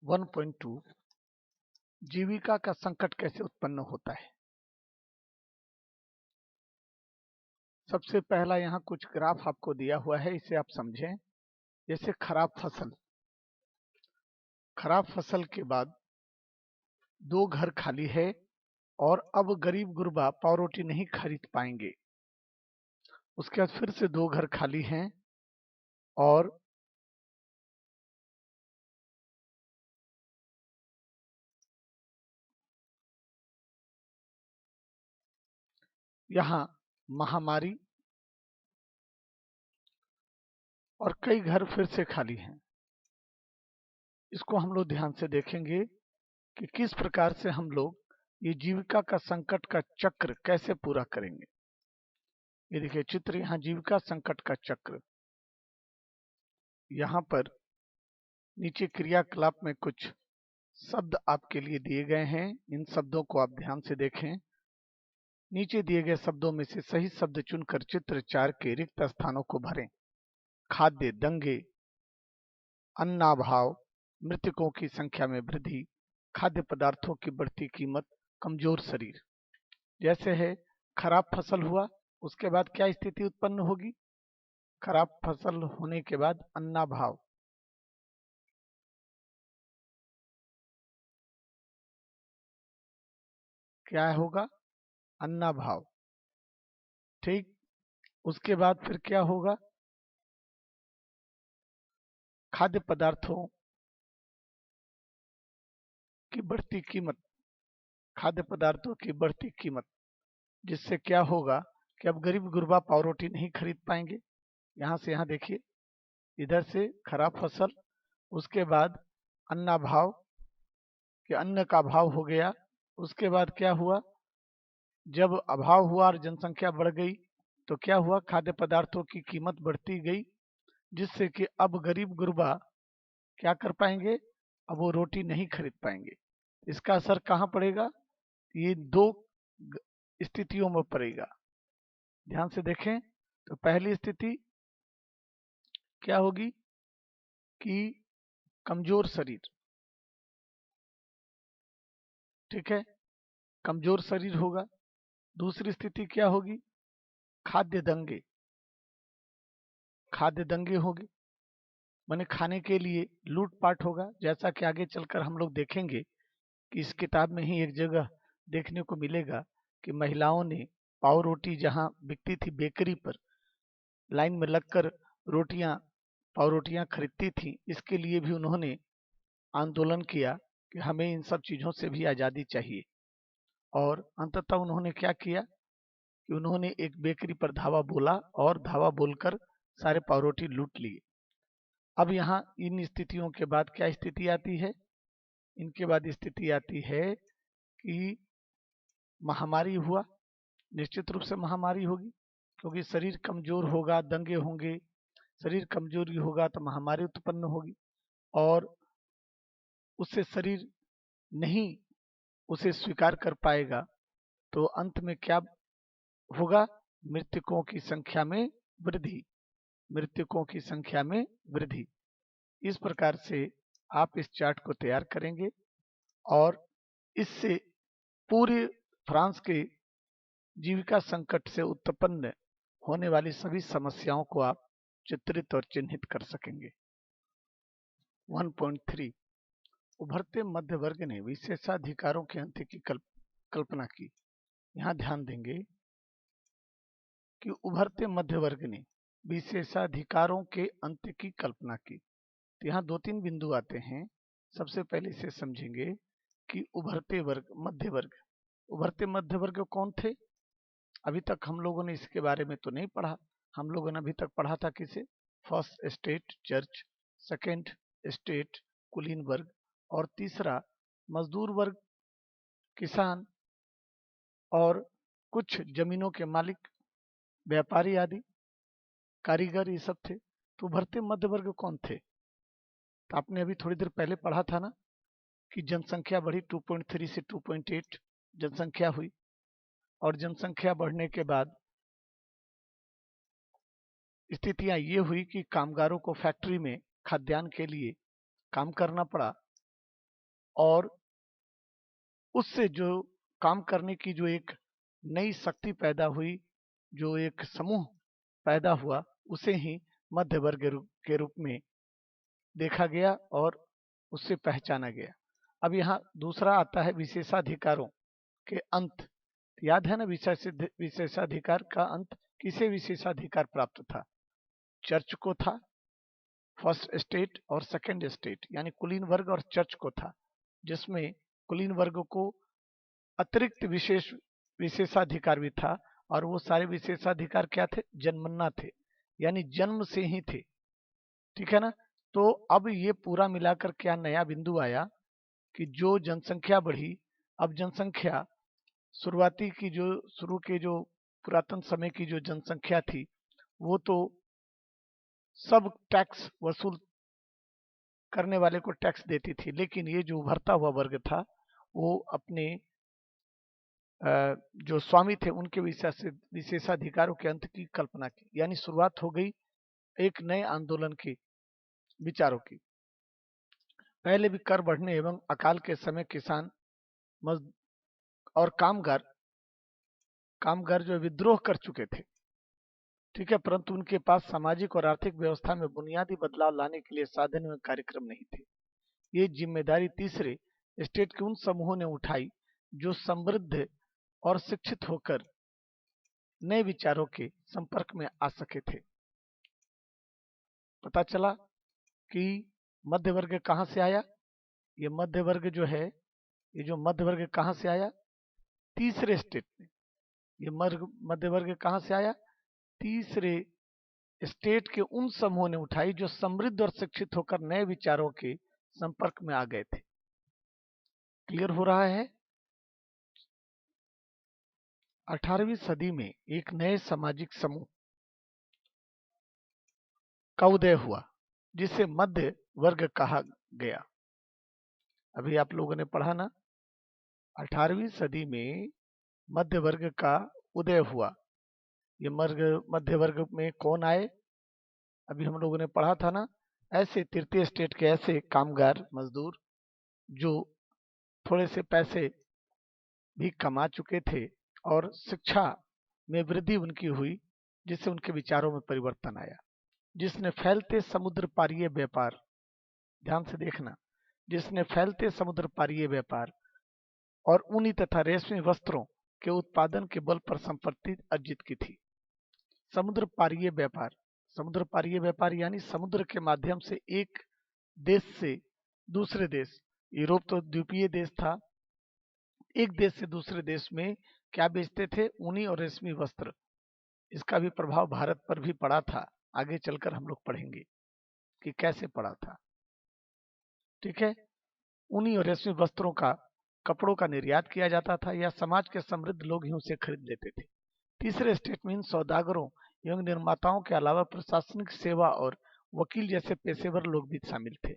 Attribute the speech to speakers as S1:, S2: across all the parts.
S1: 1.2 जीविका का संकट कैसे उत्पन्न होता है। सबसे पहला यहाँ कुछ ग्राफ आपको दिया हुआ है, इसे आप समझें। जैसे खराब फसल के बाद 2 घर खाली है और अब गरीब गुरबा पाव रोटी नहीं खरीद पाएंगे। उसके बाद फिर से 2 घर खाली हैं और यहाँ महामारी और कई घर फिर से खाली हैं। इसको हम लोग ध्यान से देखेंगे कि किस प्रकार से हम लोग ये जीविका का संकट का चक्र कैसे पूरा करेंगे। ये देखिए चित्र, यहाँ जीविका संकट का चक्र। यहाँ पर नीचे क्रियाकलाप में कुछ शब्द आपके लिए दिए गए हैं, इन शब्दों को आप ध्यान से देखें। नीचे दिए गए शब्दों में से सही शब्द चुनकर चित्र 4 के रिक्त स्थानों को भरें। खाद्य दंगे, अन्नाभाव, मृतकों की संख्या में वृद्धि, खाद्य पदार्थों की बढ़ती कीमत, कमजोर शरीर। जैसे है खराब फसल हुआ, उसके बाद क्या स्थिति उत्पन्न होगी। खराब फसल होने के बाद अन्नाभाव, क्या होगा, अन्नाभाव। ठीक, उसके बाद फिर क्या होगा, खाद्य पदार्थों की बढ़ती कीमत, खाद्य पदार्थों की बढ़ती कीमत, जिससे क्या होगा कि अब गरीब गुरबा पाव रोटी नहीं खरीद पाएंगे। यहाँ से यहाँ देखिए, इधर से खराब फसल, उसके बाद अन्नाभाव कि अन्न का अभाव हो गया। उसके बाद क्या हुआ, जब अभाव हुआ और जनसंख्या बढ़ गई तो क्या हुआ, खाद्य पदार्थों की कीमत बढ़ती गई, जिससे कि अब गरीब गुरबा क्या कर पाएंगे, अब वो रोटी नहीं खरीद पाएंगे। इसका असर कहाँ पड़ेगा, ये 2 स्थितियों में पड़ेगा। ध्यान से देखें तो पहली स्थिति क्या होगी कि कमजोर शरीर, ठीक है, कमजोर शरीर होगा। दूसरी स्थिति क्या होगी, खाद्य दंगे होगी, माने खाने के लिए लूटपाट होगा। जैसा कि आगे चलकर हम लोग देखेंगे कि इस किताब में ही एक जगह देखने को मिलेगा कि महिलाओं ने पाव रोटी जहां बिकती थी बेकरी पर, लाइन में लगकर पाव रोटियां खरीदती थी। इसके लिए भी उन्होंने आंदोलन किया कि हमें इन सब चीजों से भी आजादी चाहिए। और अंततः उन्होंने क्या किया कि उन्होंने एक बेकरी पर धावा बोला और धावा बोलकर सारे पाव रोटी लूट लिए। अब यहाँ इन स्थितियों के बाद क्या स्थिति आती है, इनके बाद स्थिति आती है कि महामारी हुआ। निश्चित रूप से महामारी होगी, क्योंकि शरीर कमजोर होगा, दंगे होंगे, शरीर कमजोरी होगा तो महामारी उत्पन्न होगी और उससे शरीर नहीं उसे स्वीकार कर पाएगा, तो अंत में क्या होगा, मृतकों की संख्या में वृद्धि, मृतकों की संख्या में वृद्धि। इस प्रकार से आप इस चार्ट को तैयार करेंगे और इससे पूरे फ्रांस के जीविका संकट से उत्पन्न होने वाली सभी समस्याओं को आप चित्रित और चिन्हित कर सकेंगे। 1.3 उभरते मध्य वर्ग ने विशेषाधिकारों के अंत की कल्पना की। यहाँ ध्यान देंगे कि उभरते मध्य वर्ग ने विशेषाधिकारों के अंत की कल्पना की। तो यहाँ 2-3 बिंदु आते हैं। सबसे पहले इसे समझेंगे कि उभरते मध्य वर्ग कौन थे। अभी तक हम लोगों ने इसके बारे में तो नहीं पढ़ा। हम लोगों ने अभी तक पढ़ा था किसे, first state church, second state कुलीन वर्ग और तीसरा मजदूर वर्ग, किसान और कुछ जमीनों के मालिक, व्यापारी आदि, कारीगर, ये सब थे। तो उभरते मध्य वर्ग कौन थे, तो आपने अभी थोड़ी देर पहले पढ़ा था ना कि जनसंख्या बढ़ी, 2.3 से 2.8 जनसंख्या हुई और जनसंख्या बढ़ने के बाद स्थितियां ये हुई कि कामगारों को फैक्ट्री में खाद्यान्न के लिए काम करना पड़ा। और उससे जो काम करने की जो एक नई शक्ति पैदा हुई, जो एक समूह पैदा हुआ, उसे ही मध्य वर्ग के रूप में देखा गया और उससे पहचाना गया। अब यहाँ दूसरा आता है विशेषाधिकारों के अंत। याद है ना, विशेषाधिकार का अंत किसे विशेषाधिकार प्राप्त था? चर्च को था, फर्स्ट स्टेट और सेकंड स्टेट, यानी कुलीन वर्ग और चर्च को था, जिसमें कुलीन वर्ग को अतिरिक्त विशेषाधिकार भी था। और वो सारे विशेषाधिकार क्या थे? जन्मना थे, यानी जन्म से ही थे। ठीक है ना? तो अब ये पूरा मिलाकर क्या नया बिंदु आया कि जो जनसंख्या बढ़ी, अब जनसंख्या शुरुआती की जो पुरातन समय की जो जनसंख्या थी, वो तो सब टैक्स वसूल करने वाले को टैक्स देती थी, लेकिन ये जो उभरता हुआ वर्ग था वो अपने जो स्वामी थे उनके विशेषाधिकारों के अंत की कल्पना की, यानी शुरुआत हो गई एक नए आंदोलन के विचारों की। पहले भी कर बढ़ने एवं अकाल के समय किसान और कामगार जो विद्रोह कर चुके थे, ठीक है, परंतु उनके पास सामाजिक और आर्थिक व्यवस्था में बुनियादी बदलाव लाने के लिए साधन एवं कार्यक्रम नहीं थे। ये जिम्मेदारी तीसरे स्टेट के उन समूहों ने उठाई जो समृद्ध और शिक्षित होकर नए विचारों के संपर्क में आ सके थे। पता चला कि मध्य वर्ग कहां से आया? ये मध्य वर्ग जो है, ये जो मध्य वर्ग कहां से आया? तीसरे स्टेट में। ये मध्य वर्ग कहां से आया? तीसरे स्टेट के उन समूहों ने उठाई जो समृद्ध और शिक्षित होकर नए विचारों के संपर्क में आ गए थे। क्लियर हो रहा है? 18वीं सदी में एक नए सामाजिक समूह का उदय हुआ जिसे मध्य वर्ग कहा गया। अभी आप लोगों ने पढ़ा ना, 18वीं सदी में मध्य वर्ग का उदय हुआ। ये मध्य वर्ग में कौन आए? अभी हम लोगों ने पढ़ा था ना, ऐसे तृतीय स्टेट के ऐसे कामगार मजदूर जो थोड़े से पैसे भी कमा चुके थे और शिक्षा में वृद्धि उनकी हुई, जिससे उनके विचारों में परिवर्तन आया, जिसने फैलते समुद्र पारीय व्यापार, ध्यान से देखना, जिसने फैलते समुद्र पारीय व्यापार और ऊनी तथा रेशमी वस्त्रों के उत्पादन के बल पर संपत्ति अर्जित की थी। समुद्र पारीय व्यापार यानी समुद्र के माध्यम से एक देश से दूसरे देश, यूरोप तो द्वीपीय देश था, एक देश से दूसरे देश में क्या बेचते थे? ऊनी और रेशमी वस्त्र। इसका भी प्रभाव भारत पर भी पड़ा था, आगे चलकर हम लोग पढ़ेंगे कि कैसे पड़ा था। ठीक है, ऊनी और रेशमी वस्त्रों का, कपड़ों का निर्यात किया जाता था या समाज के समृद्ध लोग ही उसे खरीद लेते थे। तीसरे स्टेट में इन सौदागरों एवं निर्माताओं के अलावा प्रशासनिक सेवा और वकील जैसे पेशेवर लोग भी शामिल थे।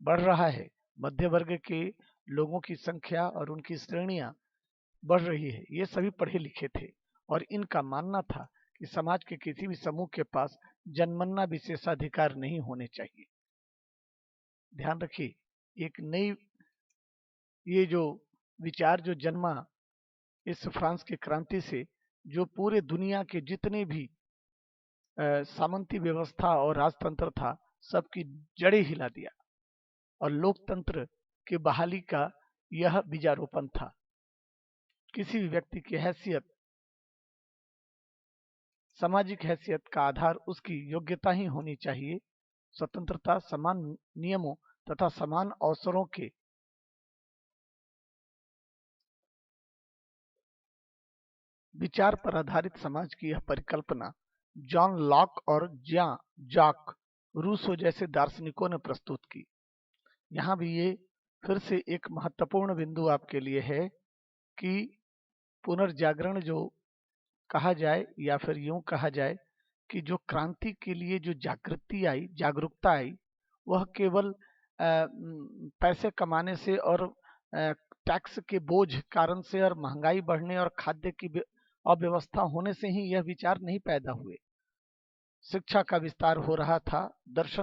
S1: बढ़ रहा है मध्य वर्ग के लोगों की संख्या और उनकी श्रेणियां बढ़ रही है। ये सभी पढ़े लिखे थे और इनका मानना था कि समाज के किसी भी समूह के पास जन्मना विशेषाधिकार नहीं होने चाहिए। ध्यान रखिए, एक नई ये जो विचार जो जन्मा इस फ्रांस की क्रांति से, जो पूरे दुनिया के जितने भी सामंती व्यवस्था और राजतंत्र था, सबकी जड़ें हिला दिया और लोकतंत्र की बहाली का यह बीजारोपण था। किसी भी व्यक्ति की हैसियत, सामाजिक हैसियत का आधार उसकी योग्यता ही होनी चाहिए। स्वतंत्रता, समान नियमों तथा समान अवसरों के विचार पर आधारित समाज की यह परिकल्पना जॉन लॉक और ज्यां जाक रूसो जैसे दार्शनिकों ने प्रस्तुत की। यहाँ भी ये फिर से एक महत्वपूर्ण बिंदु आपके लिए है कि पुनर्जागरण जो कहा जाए या फिर यूं कहा जाए कि जो क्रांति के लिए जो जागरूकता आई, वह केवल पैसे कमाने से और टैक्स के बोझ कारण से और महंगाई बढ़ने और खाद्य की अव्यवस्था होने से ही यह विचार नहीं पैदा हुए। शिक्षा का विस्तार हो रहा था, दर्शन